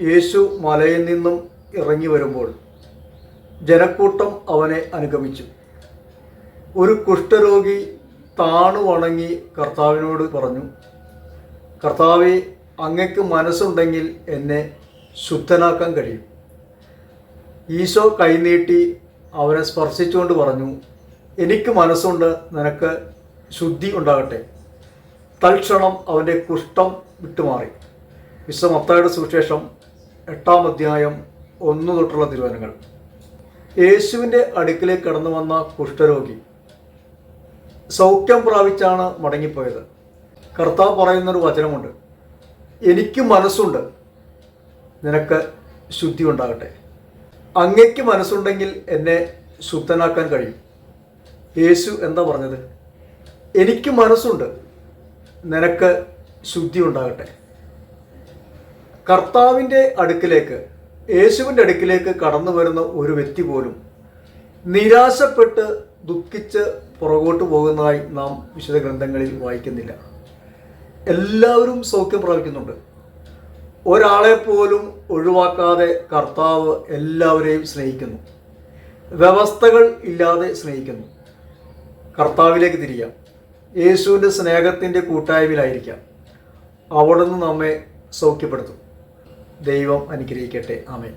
യേശു മലയിൽ നിന്നും ഇറങ്ങി വരുമ്പോൾ ജനക്കൂട്ടം അവനെ അനുഗമിച്ചു. ഒരു കുഷ്ഠരോഗി താണു വണങ്ങി കർത്താവിനോട് പറഞ്ഞു, കർത്താവേ, അങ്ങയ്ക്ക് മനസ്സുണ്ടെങ്കിൽ എന്നെ ശുദ്ധനാക്കാൻ കഴിയും. ഈശോ കൈനീട്ടി അവനെ സ്പർശിച്ചുകൊണ്ട് പറഞ്ഞു, എനിക്ക് മനസ്സുണ്ട്, നിനക്ക് ശുദ്ധി ഉണ്ടാകട്ടെ. തൽക്ഷണം അവൻ്റെ കുഷ്ഠം വിട്ടുമാറി. വിശുദ്ധ മത്തായിയുടെ സുവിശേഷം 8-ാം അധ്യായം 1 തൊട്ടുള്ള തിരുവചനങ്ങൾ. യേശുവിൻ്റെ അടുക്കിലേക്ക് കടന്നു വന്ന കുഷ്ഠരോഗി സൗഖ്യം പ്രാപിച്ചാണ് മടങ്ങിപ്പോയത്. കർത്താവ് പറയുന്നൊരു വചനമുണ്ട്, എനിക്ക് മനസ്സുണ്ട്, നിനക്ക് ശുദ്ധി ഉണ്ടാകട്ടെ. അങ്ങയ്ക്ക് മനസ്സുണ്ടെങ്കിൽ എന്നെ ശുദ്ധനാക്കാൻ കഴിയും. യേശു എന്താ പറഞ്ഞത്? എനിക്ക് മനസ്സുണ്ട്, നിനക്ക് ശുദ്ധി ഉണ്ടാകട്ടെ. കർത്താവിൻ്റെ അടുക്കിലേക്ക്, യേശുവിൻ്റെ അടുക്കിലേക്ക് കടന്നു വരുന്ന ഒരു വ്യക്തി പോലും നിരാശപ്പെട്ട് ദുഃഖിച്ച് പുറകോട്ട് പോകുന്നതായി നാം വിശുദ്ധ ഗ്രന്ഥങ്ങളിൽ വായിക്കുന്നില്ല. എല്ലാവരും സൗഖ്യം പ്രാപിക്കുന്നുണ്ട്. ഒരാളെ പോലും ഒഴിവാക്കാതെ കർത്താവ് എല്ലാവരെയും സ്നേഹിക്കുന്നു. വ്യവസ്ഥകൾ ഇല്ലാതെ സ്നേഹിക്കുന്നു. കർത്താവിലേക്ക് തിരിയാം. യേശുവിൻ്റെ സ്നേഹത്തിൻ്റെ കൂട്ടായ്മയിലായിരിക്കാം. അവിടുന്ന് നമ്മെ സൗഖ്യപ്പെടുത്തും. ദൈവം അനുഗ്രഹിക്കട്ടെ. ആമേൻ.